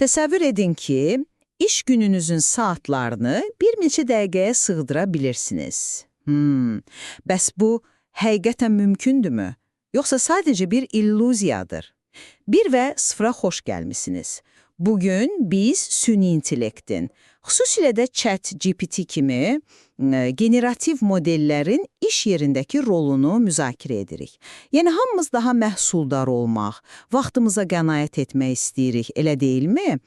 Təsəvvür edin ki, iş gününüzün saatlarını bir neçə dəqiqəyə sığdıra bilirsiniz. Bəs bu həqiqətən mümkündürmü? Yoxsa sadəcə bir illüziyadır? 1 və 0-a xoş gəlmisiniz. Bugün biz süni intellektin, xüsusilə də ChatGPT kimi generativ modellərin iş yerindəki rolunu müzakirə edirik. Yəni, hamımız daha məhsuldar olmaq, vaxtımıza qənaət etmək istəyirik, elə deyilmi?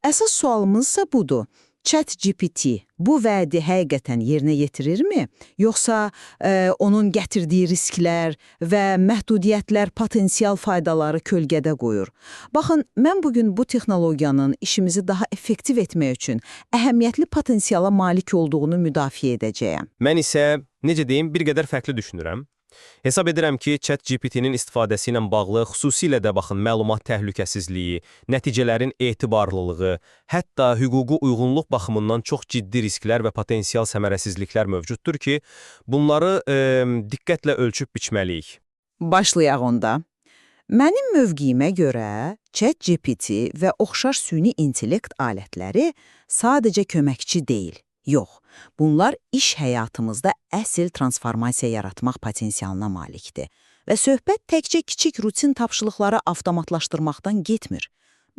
Əsas sualımız isə budur. ChatGPT bu vədi həqiqətən yerinə yetirirmi? Yoxsa onun gətirdiyi risklər və məhdudiyyətlər potensial faydaları kölgədə qoyur? Baxın, mən bugün bu texnologiyanın işimizi daha effektiv etmək üçün əhəmiyyətli potensiala malik olduğunu müdafiə edəcəyəm. Mən isə, necə deyim, bir qədər fərqli düşünürəm. Hesab edirəm ki, ChatGPT-nin istifadəsi ilə bağlı xüsusilə də baxın, məlumat təhlükəsizliyi, nəticələrin etibarlılığı, hətta hüquqi uyğunluq baxımından çox ciddi risklər və potensial səmərəsizliklər mövcuddur ki, bunları diqqətlə ölçüb biçməliyik. Başlayaq onda. Mənim mövqeyimə görə ChatGPT və oxşar süni intellekt alətləri sadəcə köməkçi deyil. Yox, bunlar iş həyatımızda əsl transformasiya yaratmaq potensialına malikdir. Və söhbət təkcə kiçik rutin tapşırıqları avtomatlaşdırmaqdan getmir.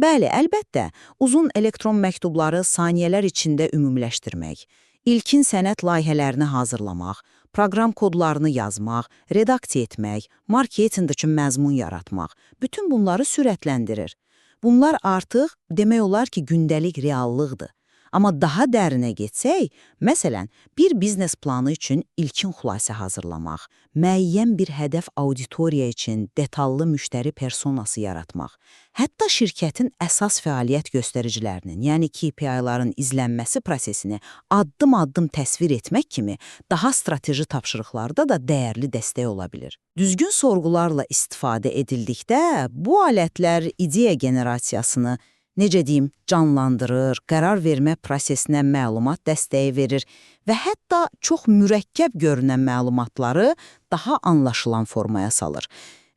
Bəli, əlbəttə, uzun elektron məktubları saniyələr içində ümumiləşdirmək, ilkin sənəd layihələrini hazırlamaq, proqram kodlarını yazmaq, redaksiya etmək, marketinq üçün məzmun yaratmaq, bütün bunları sürətləndirir. Bunlar artıq demək olar ki, gündəlik reallıqdır. Amma daha dərinə getsək, məsələn, bir biznes planı üçün ilkin xülasə hazırlamaq, müəyyən bir hədəf auditoriya üçün detallı müştəri personası yaratmaq, hətta şirkətin əsas fəaliyyət göstəricilərinin, yəni KPI-ların izlənməsi prosesini addım-addım təsvir etmək kimi daha strateji tapşırıqlarda da dəyərli dəstək ola bilir. Düzgün sorğularla istifadə edildikdə, bu alətlər ideya generasiyasını necə deyim, canlandırır, qərar vermə prosesinə məlumat dəstəyi verir və hətta çox mürəkkəb görünən məlumatları daha anlaşılan formaya salır.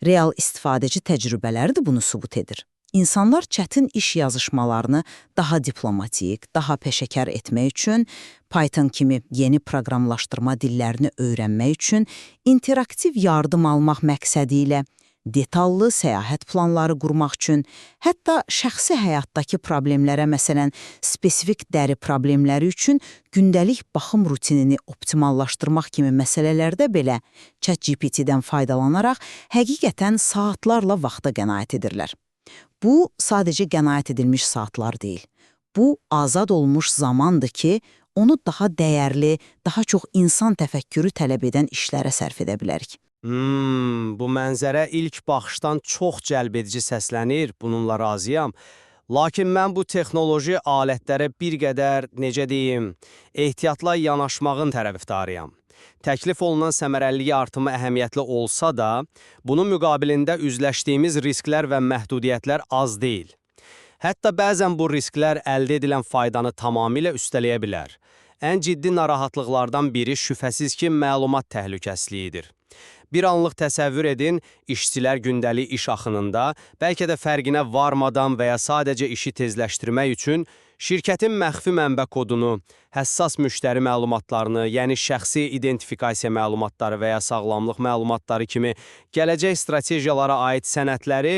Real istifadəci təcrübələri də bunu sübut edir. İnsanlar çətin iş yazışmalarını daha diplomatik, daha peşəkar etmək üçün, Python kimi yeni proqramlaşdırma dillərini öyrənmək üçün, interaktiv yardım almaq məqsədi ilə, detallı səyahət planları qurmaq üçün, hətta şəxsi həyatdakı problemlərə, məsələn, spesifik dəri problemləri üçün gündəlik baxım rutinini optimallaşdırmaq kimi məsələlərdə belə ChatGPT-dən faydalanaraq həqiqətən saatlarla vaxta qənaət edirlər. Bu, sadəcə qənaət edilmiş saatlar deyil. Bu, azad olmuş zamandır ki, onu daha dəyərli, daha çox insan təfəkkürü tələb edən işlərə sərf edə bilərik. Bu mənzərə ilk baxışdan çox cəlbedici səslənir, bununla razıyam. Lakin mən bu texnoloji alətlərə bir qədər, necə deyim, ehtiyatla yanaşmağın tərəfdarıyam. Təklif olunan səmərəliliyi artımı əhəmiyyətli olsa da, bunun müqabilində üzləşdiyimiz risklər və məhdudiyyətlər az deyil. Hətta bəzən bu risklər əldə edilən faydanı tamamilə üstələyə bilər. Ən ciddi narahatlıqlardan biri şübhəsiz ki, məlumat təhlükəsizliyidir. Bir anlıq təsəvvür edin, işçilər gündəlik iş axınında, bəlkə də fərqinə varmadan və ya sadəcə işi tezləşdirmək üçün şirkətin məxfi mənbə kodunu, həssas müştəri məlumatlarını, yəni şəxsi identifikasiya məlumatları və ya sağlamlıq məlumatları kimi gələcək stratejiyalara aid sənədləri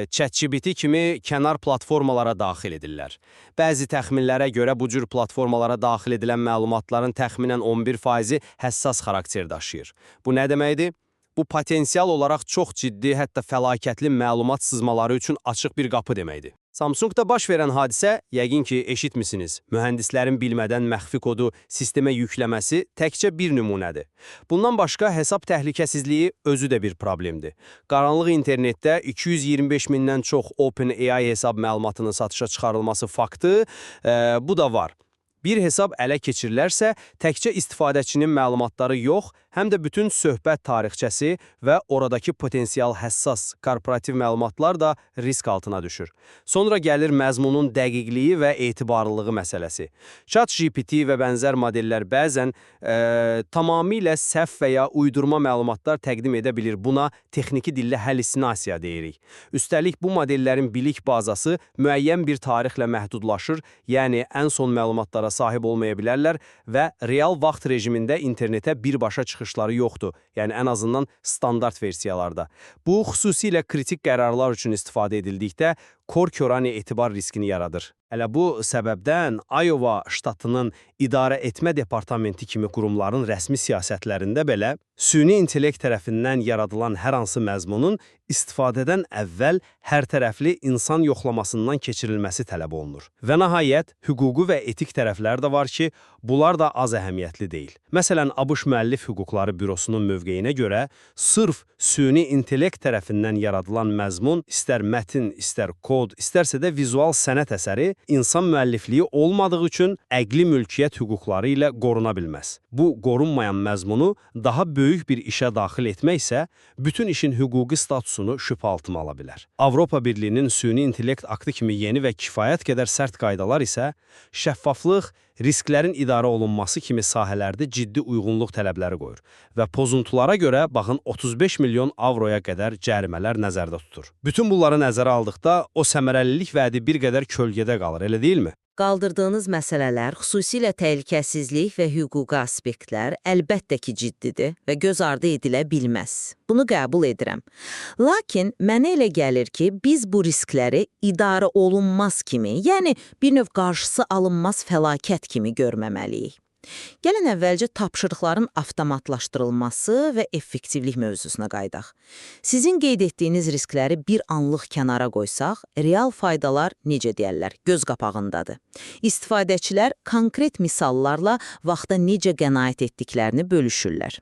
ChatGPT kimi kənar platformalara daxil edirlər. Bəzi təxminlərə görə bu cür platformalara daxil edilən məlumatların təxminən 11%-i həssas xarakter daşıyır. Bu nə deməkdir? Bu potensial olaraq çox ciddi, hətta fəlakətli məlumat sızmaları üçün açıq bir qapı deməkdir. Samsungda baş verən hadisə, yəqin ki, eşitmisiniz, mühəndislərin bilmədən məxfi kodu sistemə yükləməsi təkcə bir nümunədir. Bundan başqa, hesab təhlükəsizliyi özü də bir problemdir. Qaranlıq internetdə 225 mindən çox OpenAI hesab məlumatının satışa çıxarılması faktı, bu da var. Bir hesab ələ keçirilərsə, təkcə istifadəçinin məlumatları yox, həm də bütün söhbət tarixçəsi və oradakı potensial həssas korporativ məlumatlar da risk altına düşür. Sonra gəlir məzmunun dəqiqliyi və etibarlılığı məsələsi. ChatGPT və bənzər modellər bəzən tamamilə səhv və ya uydurma məlumatlar təqdim edə bilir. Buna texniki dillə hallusinasiya deyirik. Üstəlik, bu modellərin bilik bazası müəyyən bir tarixlə məhdudlaşır, yəni ən son məlumatlara sahib olmaya bilərlər və real vaxt rejimində internetə birbaşa çıxışları yoxdur, yəni ən azından standart versiyalarda. Bu, xüsusilə kritik qərarlar üçün istifadə edildikdə kor-körani etibar riskini yaradır. Elə bu səbəbdən Iowa ştatının idarə etmə departamenti kimi qurumların rəsmi siyasətlərində belə süni intellekt tərəfindən yaradılan hər hansı məzmunun istifadədən əvvəl hərtərəfli insan yoxlamasından keçirilməsi tələb olunur. Və nəhayət, hüquqi və etik tərəflər də var ki, bunlar da az əhəmiyyətli deyil. Məsələn, ABŞ Müəllif Hüquqları Bürosunun mövqeyinə görə, sırf süni intellekt tərəfindən yaradılan məzmun, istər mətin, istər kod, istərsə də vizual sənət əsəri, insan müəllifliyi olmadığı üçün əqli mülkiyyət hüquqları ilə qoruna bilməz. Bu, qorunmayan məzmunu daha böyük bir işə daxil etmək isə bütün işin hüquqi statusunu şübhə altına ala bilər. Avropa Birliyinin süni intellekt aktı kimi yeni və kifayət qədər sərt qaydalar isə şəffaflıq, risklərin idarə olunması kimi sahələrdə ciddi uyğunluq tələbləri qoyur və pozuntulara görə baxın 35 milyon avroya qədər cərimələr nəzərdə tutur. Bütün bunları nəzərə aldıqda o səmərəlilik vədi bir qədər kölgədə qalır, elə deyilmi? Qaldırdığınız məsələlər, xüsusilə təhlükəsizlik və hüquqi aspektlər əlbəttə ki, ciddidir və göz ardı edilə bilməz. Bunu qəbul edirəm. Lakin mənə elə gəlir ki, biz bu riskləri idarə olunmaz kimi, yəni bir növ qarşısı alınmaz fəlakət kimi görməməliyik. Gəlin əvvəlcə tapşırıqların avtomatlaşdırılması və effektivlik mövzusuna qaydaq. Sizin qeyd etdiyiniz riskləri bir anlıq kənara qoysaq, real faydalar necə deyərlər, göz qapağındadır. İstifadəçilər konkret misallarla vaxta necə qənaət etdiklərini bölüşürlər.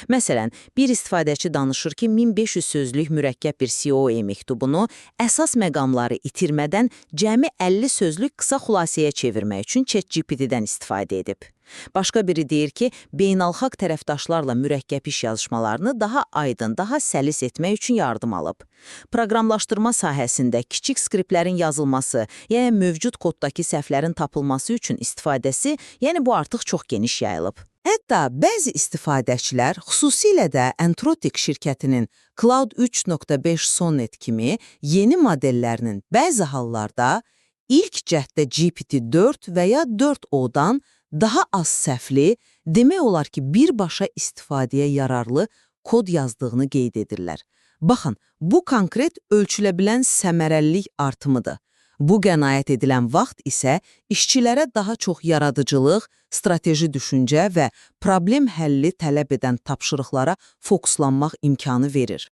Məsələn, bir istifadəçi danışır ki, 1500 sözlük mürəkkəb bir COA məktubunu əsas məqamları itirmədən cəmi 50 sözlük qısa xülasəyə çevirmək üçün ChatGPT-dən istifadə edib. Başqa biri deyir ki, beynəlxalq tərəfdaşlarla mürəkkəb iş yazışmalarını daha aydın, daha səlis etmək üçün yardım alıb. Proqramlaşdırma sahəsində kiçik skriptlərin yazılması, yəni mövcud koddakı səhvlərin tapılması üçün istifadəsi, yəni bu artıq çox geniş yayılıb. Hətta bəzi istifadəçilər, xüsusilə də Anthropic şirkətinin Cloud 3.5 Sonnet kimi yeni modellərinin bəzi hallarda ilk cəhddə GPT-4 və ya 4o-dan daha az səhvli, demək olar ki, birbaşa istifadəyə yararlı kod yazdığını qeyd edirlər. Baxın, bu konkret ölçülə bilən səmərəlilik artımıdır. Bu qənaət edilən vaxt isə işçilərə daha çox yaradıcılıq, strateji düşüncə və problem həlli tələb edən tapşırıqlara fokuslanmaq imkanı verir.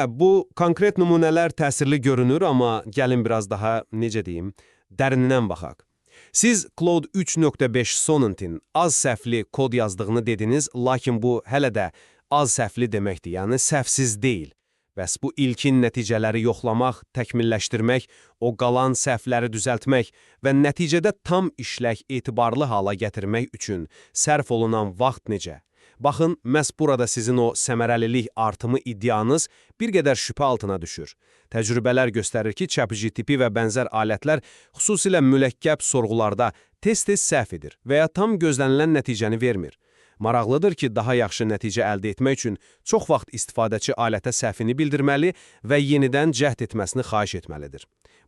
Bu konkret nümunələr təsirli görünür, amma gəlin biraz daha, necə deyim, dərinindən baxaq. Siz Cloud 3.5 Sonnet'in az səhvli kod yazdığını dediniz, lakin bu hələ də az səhvli deməkdir, yəni səhvsiz deyil. Bəs bu ilkin nəticələri yoxlamaq, təkmilləşdirmək, o qalan səhvləri düzəltmək və nəticədə tam işlək, etibarlı hala gətirmək üçün sərf olunan vaxt necə? Baxın, məhz burada sizin o səmərəlilik artımı iddianız bir qədər şübhə altına düşür. Təcrübələr göstərir ki, ChatGPT və bənzər alətlər xüsusilə mürəkkəb sorğularda tez-tez səhv edir və ya tam gözlənilən nəticəni vermir. Maraqlıdır ki, daha yaxşı nəticə əldə etmək üçün çox vaxt istifadəçi alətə səhvini bildirməli və yenidən cəhd etməsini xahiş etməlidir.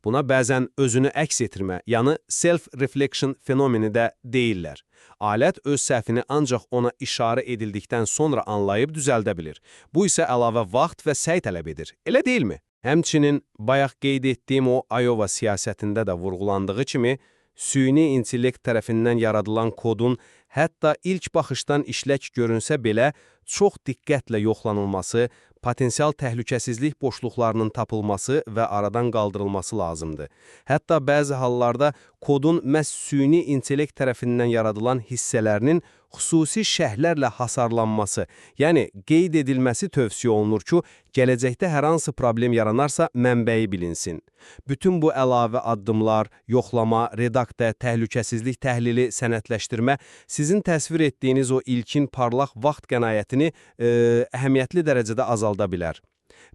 Buna bəzən özünü əks etdirmə, yəni self-reflection fenomeni də deyirlər. Alət öz səhvini ancaq ona işarə edildikdən sonra anlayıb düzəldə bilir. Bu isə əlavə vaxt və səy tələb edir. Elə deyilmi? Həmçinin bayaq qeyd etdiyim o Iowa siyasətində də vurğulandığı kimi, süni intellekt tərəfindən yaradılan kodun hətta ilk baxışdan işlək görünsə belə çox diqqətlə yoxlanılması, potensial təhlükəsizlik boşluqlarının tapılması və aradan qaldırılması lazımdır. Hətta bəzi hallarda kodun məhz süni intellekt tərəfindən yaradılan hissələrinin xüsusi şərhlərlə hasarlanması, yəni qeyd edilməsi tövsiyə olunur ki, gələcəkdə hər hansı problem yaranarsa mənbəyi bilinsin. Bütün bu əlavə addımlar, yoxlama, redaktə, təhlükəsizlik təhlili, sənədləşdirmə sizin təsvir etdiyiniz o ilkin parlaq vaxt qənaətini əhəmiyyətli dərəcədə azalda bilər.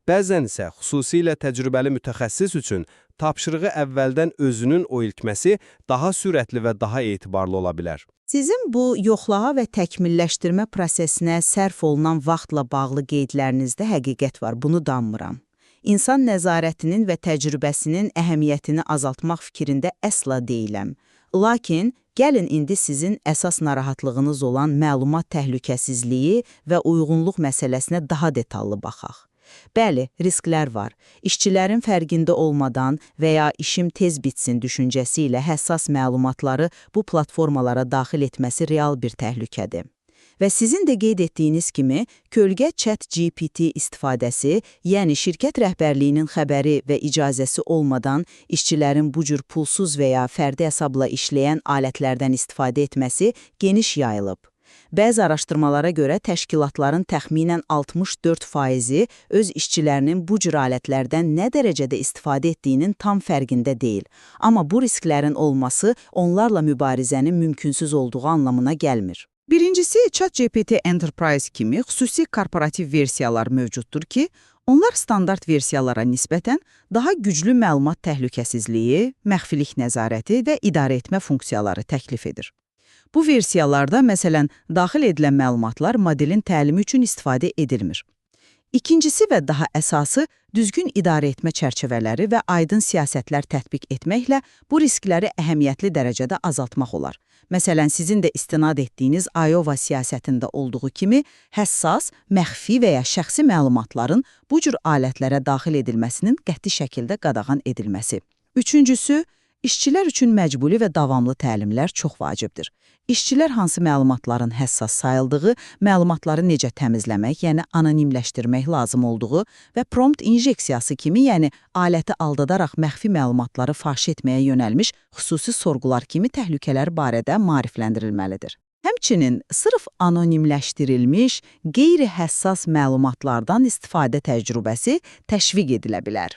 Bəzən isə xüsusilə təcrübəli mütəxəssis üçün tapşırığı əvvəldən özünün o ilkməsi daha sürətli və daha etibarlı ola bilər. Sizin bu yoxlama və təkmilləşdirmə prosesinə sərf olunan vaxtla bağlı qeydlərinizdə həqiqət var, bunu danmıram. İnsan nəzarətinin və təcrübəsinin əhəmiyyətini azaltmaq fikrində əsla deyiləm. Lakin, gəlin indi sizin əsas narahatlığınız olan məlumat təhlükəsizliyi və uyğunluq məsələsinə daha detallı baxaq. Bəli, risklər var. İşçilərin fərqində olmadan və ya işim tez bitsin düşüncəsi ilə həssas məlumatları bu platformalara daxil etməsi real bir təhlükədir. Və sizin də qeyd etdiyiniz kimi, kölgə ChatGPT istifadəsi, yəni şirkət rəhbərliyinin xəbəri və icazəsi olmadan işçilərin bu cür pulsuz və ya fərdi hesabla işləyən alətlərdən istifadə etməsi geniş yayılıb. Bəzi araşdırmalara görə təşkilatların təxminən 64%-i öz işçilərinin bu cür alətlərdən nə dərəcədə istifadə etdiyinin tam fərqində deyil. Amma bu risklərin olması onlarla mübarizənin mümkünsüz olduğu anlamına gəlmir. Birincisi, ChatGPT Enterprise kimi xüsusi korporativ versiyalar mövcuddur ki, onlar standart versiyalara nisbətən daha güclü məlumat təhlükəsizliyi, məxfilik nəzarəti və idarə etmə funksiyaları təklif edir. Bu versiyalarda, məsələn, daxil edilən məlumatlar modelin təlimi üçün istifadə edilmir. İkincisi və daha əsası, düzgün idarə etmə çərçivələri və aydın siyasətlər tətbiq etməklə bu riskləri əhəmiyyətli dərəcədə azaltmaq olar. Məsələn, sizin də istinad etdiyiniz Iowa siyasətində olduğu kimi, həssas, məxfi və ya şəxsi məlumatların bu cür alətlərə daxil edilməsinin qəti şəkildə qadağan edilməsi. Üçüncüsü, İşçilər üçün məcburi və davamlı təlimlər çox vacibdir. İşçilər hansı məlumatların həssas sayıldığı, məlumatları necə təmizləmək, yəni anonimləşdirmək lazım olduğu və prompt injeksiyası kimi, yəni aləti aldadaraq məxfi məlumatları faş etməyə yönəlmiş xüsusi sorğular kimi təhlükələr barədə maarifləndirilməlidir. Həmçinin sırf anonimləşdirilmiş, qeyri-həssas məlumatlardan istifadə təcrübəsi təşviq edilə bilər.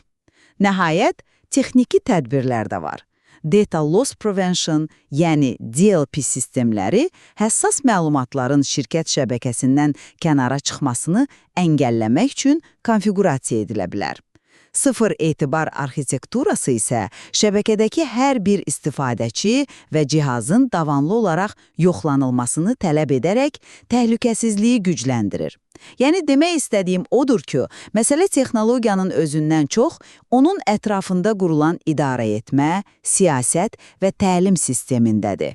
Nəhayət, texniki tədbirlər də var. Data Loss Prevention, yəni DLP sistemləri həssas məlumatların şirkət şəbəkəsindən kənara çıxmasını əngəlləmək üçün konfiqurasiya edilə bilər. Sıfır etibar arxitekturası isə şəbəkədəki hər bir istifadəçi və cihazın davamlı olaraq yoxlanılmasını tələb edərək təhlükəsizliyi gücləndirir. Yəni demək istədiyim odur ki, məsələ texnologiyanın özündən çox, onun ətrafında qurulan idarə etmə, siyasət və təlim sistemindədir.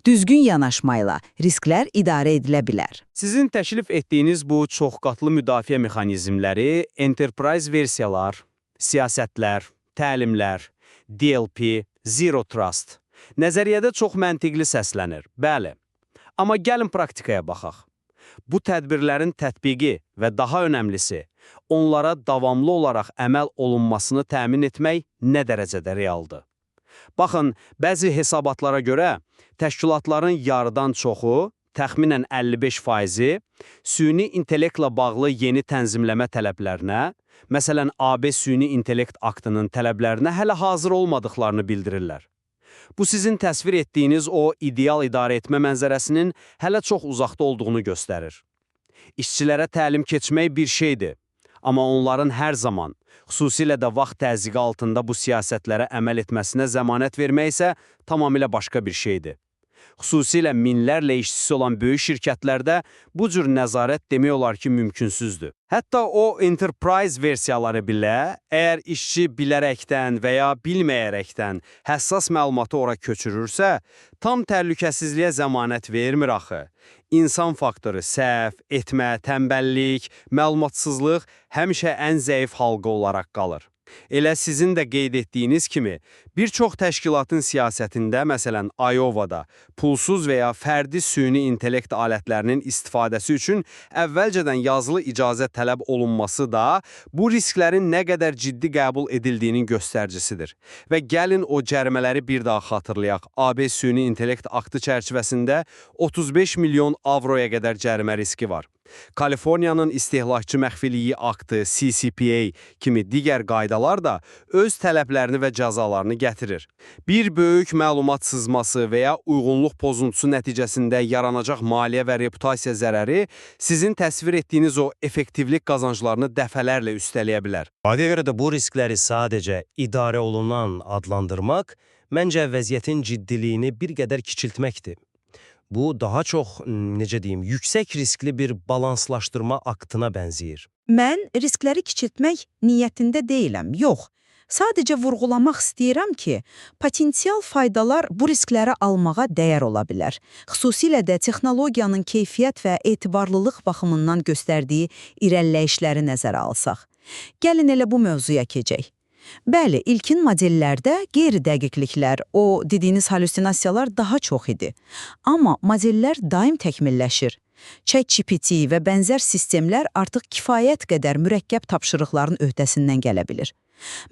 Düzgün yanaşmayla risklər idarə edilə bilər. Sizin təklif etdiyiniz bu çoxqatlı müdafiə mexanizmləri, enterprise versiyalar, siyasətlər, təlimlər, DLP, Zero Trust nəzəriyyədə çox məntiqli səslənir, bəli. Amma gəlin praktikaya baxaq. Bu tədbirlərin tətbiqi və daha önəmlisi, onlara davamlı olaraq əməl olunmasını təmin etmək nə dərəcədə realdır? Baxın, bəzi hesabatlara görə təşkilatların yarıdan çoxu, təxminən 55%-i süni intellektlə bağlı yeni tənzimləmə tələblərinə, məsələn, AB süni intellekt aktının tələblərinə hələ hazır olmadıqlarını bildirirlər. Bu sizin təsvir etdiyiniz o ideal idarə etmə mənzərəsinin hələ çox uzaqda olduğunu göstərir. İşçilərə təlim keçmək bir şeydir, amma onların hər zaman, xüsusilə də vaxt təzyiqi altında bu siyasətlərə əməl etməsinə zəmanət vermək isə tamamilə başqa bir şeydir. Xüsusilə minlərlə işçisi olan böyük şirkətlərdə bu cür nəzarət demək olar ki, mümkünsüzdür. Hətta o enterprise versiyaları belə, əgər işçi bilərəkdən və ya bilməyərəkdən həssas məlumatı ora köçürürsə, tam təhlükəsizliyə zəmanət vermir axı. İnsan faktoru səhv, etmə, tənbəllik, məlumatsızlıq həmişə ən zəif halqa olaraq qalır. Elə sizin də qeyd etdiyiniz kimi, bir çox təşkilatın siyasətində, məsələn, Iovada, pulsuz və ya fərdi süni intellekt alətlərinin istifadəsi üçün əvvəlcədən yazılı icazə tələb olunması da bu risklərin nə qədər ciddi qəbul edildiyinin göstəricisidir. Və gəlin o cərimələri bir daha xatırlayaq. AB süni intellekt aktı çərçivəsində 35 milyon avroya qədər cərimə riski var. Kaliforniyanın istehlakçı məxfiliyi aktı, CCPA kimi digər qaydalar da öz tələblərini və cəzalarını gətirir. Bir böyük məlumat sızması və ya uyğunluq pozuntusu nəticəsində yaranacaq maliyyə və reputasiya zərəri sizin təsvir etdiyiniz o effektivlik qazanclarını dəfələrlə üstələyə bilər. Bana görə də bu riskləri sadəcə idarə olunan adlandırmaq, məncə vəziyyətin ciddiliyini bir qədər kiçiltməkdir. Bu, daha çox, necə deyim, yüksək riskli bir balanslaşdırma aktına bənzəyir. Mən riskləri kiçiltmək niyyətində deyiləm, yox. Sadəcə vurğulamaq istəyirəm ki, potensial faydalar bu riskləri almağa dəyər ola bilər. Xüsusilə də texnologiyanın keyfiyyət və etibarlılıq baxımından göstərdiyi irəliləyişləri nəzərə alsaq. Gəlin elə bu mövzuya keçək. Bəli, ilkin modellərdə qeyri-dəqiqliklər, o dediyiniz halüsinasiyalar daha çox idi. Amma modellər daim təkmilləşir. ChatGPT və bənzər sistemlər artıq kifayət qədər mürəkkəb tapşırıqların öhdəsindən gələ bilir.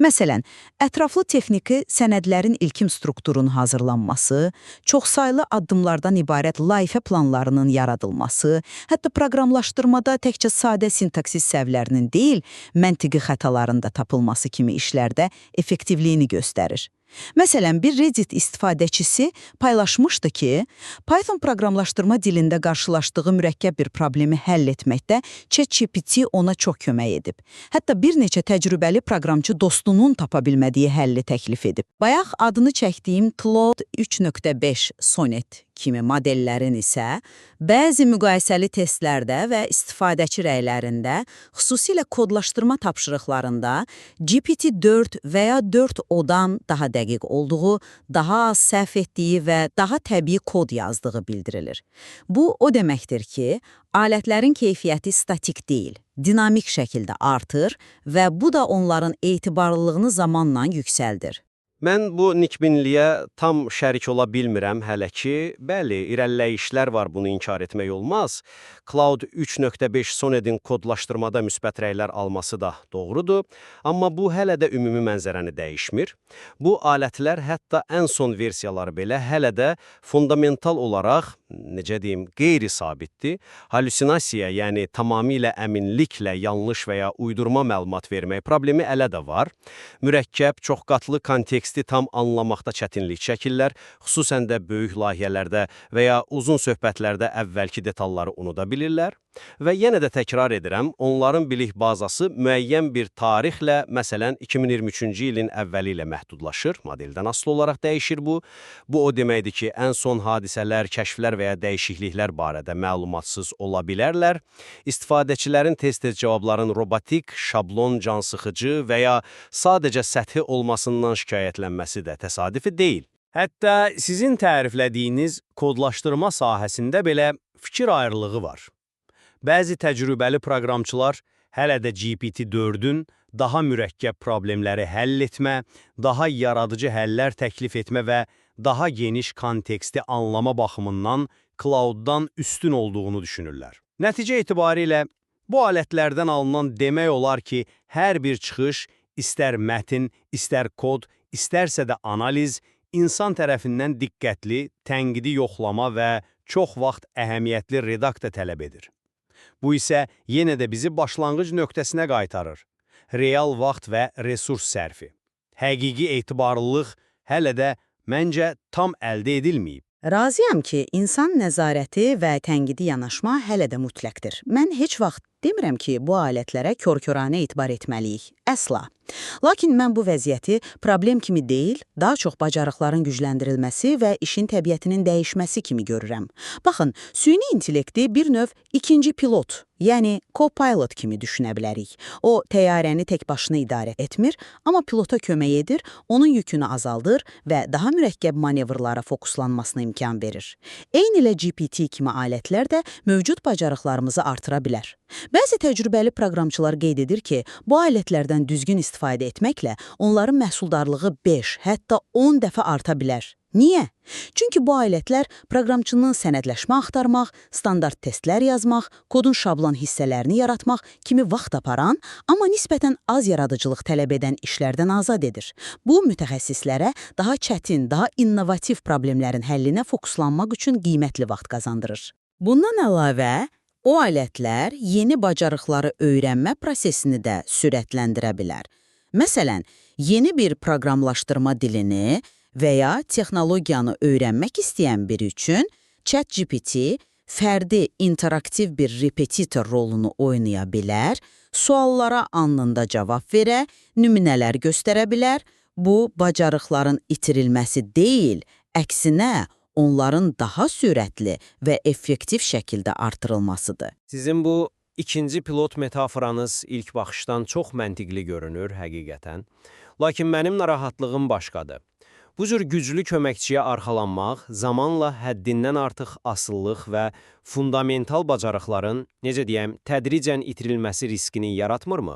Məsələn, ətraflı texniki sənədlərin ilkin strukturunun hazırlanması, çoxsaylı addımlardan ibarət layihə planlarının yaradılması, hətta proqramlaşdırmada təkcə sadə sintaksis səhvlərinin deyil, məntiqi xətaların da tapılması kimi işlərdə effektivliyini göstərir. Məsələn, bir Reddit istifadəçisi paylaşmışdı ki, Python proqramlaşdırma dilində qarşılaşdığı mürəkkəb bir problemi həll etməkdə ChatGPT ona çox kömək edib. Hətta bir neçə təcrübəli proqramçı dostunun tapa bilmədiyi həlli təklif edib. Bayaq adını çəkdiyim Claude 3.5 Sonnet kimi modellərin isə bəzi müqayisəli testlərdə və istifadəçi rəylərində, xüsusilə kodlaşdırma tapşırıqlarında GPT-4 və ya 4o-dan daha dəqiq olduğu, daha az səhv etdiyi və daha təbii kod yazdığı bildirilir. Bu, o deməkdir ki, alətlərin keyfiyyəti statik deyil, dinamik şəkildə artır və bu da onların etibarlılığını zamanla yüksəldir. Mən bu nikbinliyə tam şərik ola bilmirəm hələ ki. Bəli, irəliləyişlər var, bunu inkar etmək olmaz. Cloud 3.5 Sonnet'in kodlaşdırmada müsbət rəylər alması da doğrudur. Amma bu hələ də ümumi mənzərəni dəyişmir. Bu alətlər hətta ən son versiyaları belə hələ də fundamental olaraq, necə deyim, qeyri-sabitdir. Halüsinasiya, yəni tamamilə əminliklə yanlış və ya uydurma məlumat vermək problemi hələ də var. Mürəkkəb, çoxqatlı konteksti tam anlamaqda çətinlik çəkirlər, xüsusən də böyük layihələrdə və ya uzun söhbətlərdə əvvəlki detalları unuda bilirlər. Və yenə də təkrar edirəm, onların bilik bazası müəyyən bir tarixlə, məsələn 2023-cü ilin əvvəli ilə məhdudlaşır, modeldən asılı olaraq dəyişir bu. Bu o deməkdir ki, ən son hadisələr, kəşflər və ya dəyişikliklər barədə məlumatsız ola bilərlər. İstifadəçilərin tez-tez cavabların robotik, şablon, cansıxıcı və ya sadəcə səthi olmasından şikayətlənməsi də təsadüfi deyil. Hətta sizin təriflədiyiniz kodlaşdırma sahəsində belə fikir ayrılığı var. Bəzi təcrübəli proqramçılar hələ də GPT-4-ün daha mürəkkəb problemləri həll etmə, daha yaradıcı həllər təklif etmə və daha geniş konteksti anlama baxımından Cloud-dan üstün olduğunu düşünürlər. Nəticə etibarilə, bu alətlərdən alınan demək olar ki, hər bir çıxış, istər mətin, istər kod, istərsə də analiz, insan tərəfindən diqqətli, tənqidi yoxlama və çox vaxt əhəmiyyətli redaksiya tələb edir. Bu isə yenə də bizi başlanğıc nöqtəsinə qaytarır. Real vaxt və resurs sərfi. Həqiqi etibarlılıq hələ də məncə tam əldə edilməyib. Razıyam ki, insan nəzarəti və tənqidi yanaşma hələ də mütləqdir. Mən heç vaxt demirəm ki, bu alətlərə kör-köranə etibar etməliyik. Əsla. Lakin mən bu vəziyyəti problem kimi deyil, daha çox bacarıqların gücləndirilməsi və işin təbiətinin dəyişməsi kimi görürəm. Baxın, süni intellekti bir növ ikinci pilot, yəni co-pilot kimi düşünə bilərik. O, təyyarəni tək başına idarə etmir, amma pilota kömək edir, onun yükünü azaldır və daha mürəkkəb manevrlara fokuslanmasına imkan verir. Eynilə GPT kimi alətlər də mövcud bacarıqlarımızı artıra bilər. Bəzi təcrübəli proqramçılar qeyd edir ki, bu alətlərdən düzgün istifadə etməklə onların məhsuldarlığı 5, hətta 10 dəfə arta bilər. Niyə? Çünki bu alətlər proqramçının sənədləşmə axtarmaq, standart testlər yazmaq, kodun şablon hissələrini yaratmaq kimi vaxt aparan, amma nisbətən az yaradıcılıq tələb edən işlərdən azad edir. Bu, mütəxəssislərə daha çətin, daha innovativ problemlərin həllinə fokuslanmaq üçün qiymətli vaxt qazandırır. Bundan əlavə, o alətlər yeni bacarıqları öyrənmə prosesini də sürətləndirə bilər. Məsələn, yeni bir proqramlaşdırma dilini və ya texnologiyanı öyrənmək istəyən biri üçün ChatGPT fərdi interaktiv bir repetitor rolunu oynaya bilər, suallara anında cavab verə, nümunələr göstərə bilər. Bu, bacarıqların itirilməsi deyil, əksinə onların daha sürətli və effektiv şəkildə artırılmasıdır. Sizin bu ikinci pilot metaforanız ilk baxışdan çox məntiqli görünür həqiqətən. Lakin mənim narahatlığım başqadır. Bu cür güclü köməkçiyə arxalanmaq zamanla həddindən artıq asıllıq və fundamental bacarıqların, necə deyəm, tədricən itirilməsi riskini yaratmırmı?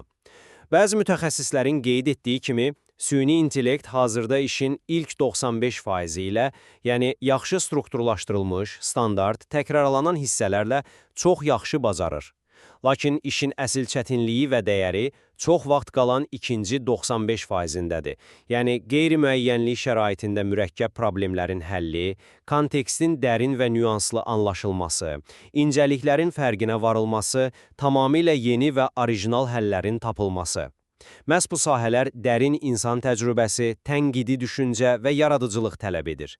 Bəzi mütəxəssislərin qeyd etdiyi kimi, süni intellekt hazırda işin ilk 95% ilə, yəni yaxşı strukturlaşdırılmış, standart, təkrarlanan hissələrlə çox yaxşı bacarır. Lakin işin əsl çətinliyi və dəyəri çox vaxt qalan ikinci 95%-dədir. Yəni, qeyri-müəyyənlik şəraitində mürəkkəb problemlərin həlli, kontekstin dərin və nüanslı anlaşılması, incəliklərin fərqinə varılması, tamamilə yeni və orijinal həllərin tapılması. Məhz bu sahələr dərin insan təcrübəsi, tənqidi düşüncə və yaradıcılıq tələb edir.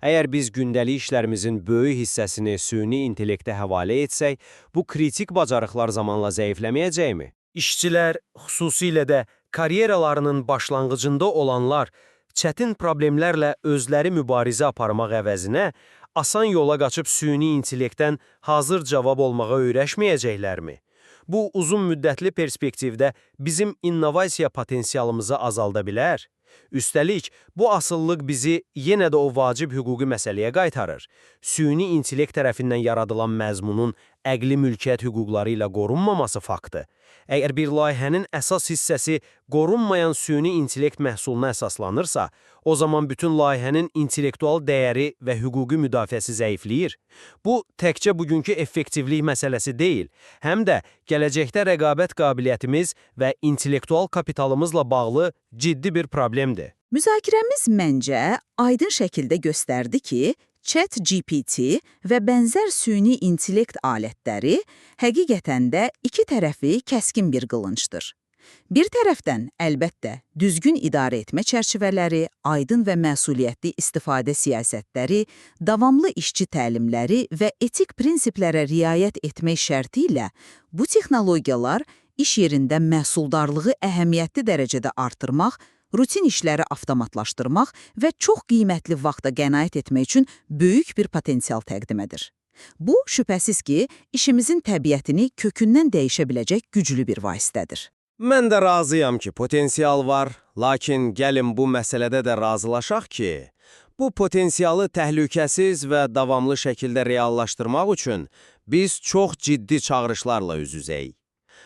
Əgər biz gündəlik işlərimizin böyük hissəsini süni intellektə həvalə etsək, bu kritik bacarıqlar zamanla zəifləməyəcəkmi? İşçilər, xüsusilə də karyeralarının başlanğıcında olanlar, çətin problemlərlə özləri mübarizə aparmaq əvəzinə, asan yola qaçıb süni intellektdən hazır cavab olmağa öyrəşməyəcəklərmi? Bu, uzun müddətli perspektivdə bizim innovasiya potensialımızı azalda bilər. Üstəlik, bu asıllıq bizi yenə də o vacib hüquqi məsələyə qaytarır. Süni intellekt tərəfindən yaradılan məzmunun əqli mülkiyyət hüquqları ilə qorunmaması faktı. Əgər bir layihənin əsas hissəsi qorunmayan süni intellekt məhsuluna əsaslanırsa, o zaman bütün layihənin intellektual dəyəri və hüquqi müdafiəsi zəifləyir. Bu, təkcə bugünkü effektivlik məsələsi deyil, həm də gələcəkdə rəqabət qabiliyyətimiz və intellektual kapitalımızla bağlı ciddi bir problemdir. Müzakirəmiz məncə aydın şəkildə göstərdi ki, ChatGPT və bənzər süni intellekt alətləri həqiqətən də iki tərəfi kəskin bir qılıncdır. Bir tərəfdən, əlbəttə, düzgün idarə etmə çərçivələri, aydın və məsuliyyətli istifadə siyasətləri, davamlı işçi təlimləri və etik prinsiplərə riayət etmək şərti ilə bu texnologiyalar iş yerində məhsuldarlığı əhəmiyyətli dərəcədə artırmaq, rutin işləri avtomatlaşdırmaq və çox qiymətli vaxta qənaət etmək üçün böyük bir potensial təqdim edir. Bu, şübhəsiz ki, işimizin təbiətini kökündən dəyişə biləcək güclü bir vasitədir. Mən də razıyam ki, potensial var, lakin gəlin bu məsələdə də razılaşaq ki, bu potensialı təhlükəsiz və davamlı şəkildə reallaşdırmaq üçün biz çox ciddi çağırışlarla üz-üzəyik.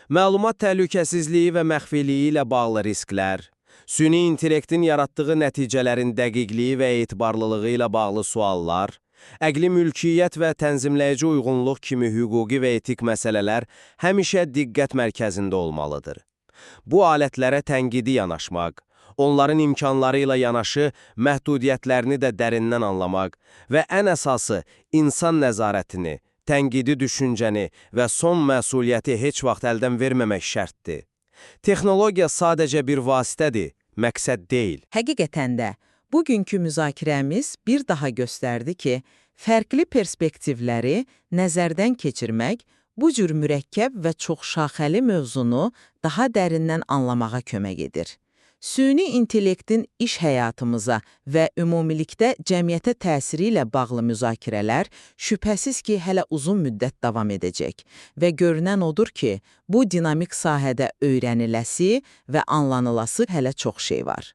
Məlumat təhlükəsizliyi və məxfiliyi ilə bağlı risklər, süni intellektin yaratdığı nəticələrin dəqiqliyi və etibarlılığı ilə bağlı suallar, əqli mülkiyyət və tənzimləyici uyğunluq kimi hüquqi və etik məsələlər həmişə diqqət mərkəzində olmalıdır. Bu alətlərə tənqidi yanaşmaq, onların imkanları ilə yanaşı məhdudiyyətlərini də dərindən anlamaq və ən əsası insan nəzarətini, tənqidi düşüncəni və son məsuliyyəti heç vaxt əldən verməmək şərtdir. Texnologiya sadəcə bir vasitədir, məqsəd deyil. Həqiqətən də, bugünkü müzakirəmiz bir daha göstərdi ki, fərqli perspektivləri nəzərdən keçirmək, bu cür mürəkkəb və çoxşaxəli mövzunu daha dərindən anlamağa kömək edir. Süni intellektin iş həyatımıza və ümumilikdə cəmiyyətə təsiri ilə bağlı müzakirələr şübhəsiz ki, hələ uzun müddət davam edəcək və görünən odur ki, bu dinamik sahədə öyrəniləsi və anlanılası hələ çox şey var.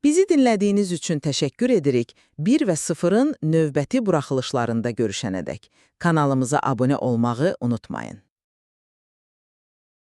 Bizi dinlədiyiniz üçün təşəkkür edirik. 1 və 0-ın növbəti buraxılışlarında görüşənədək kanalımıza abunə olmağı unutmayın.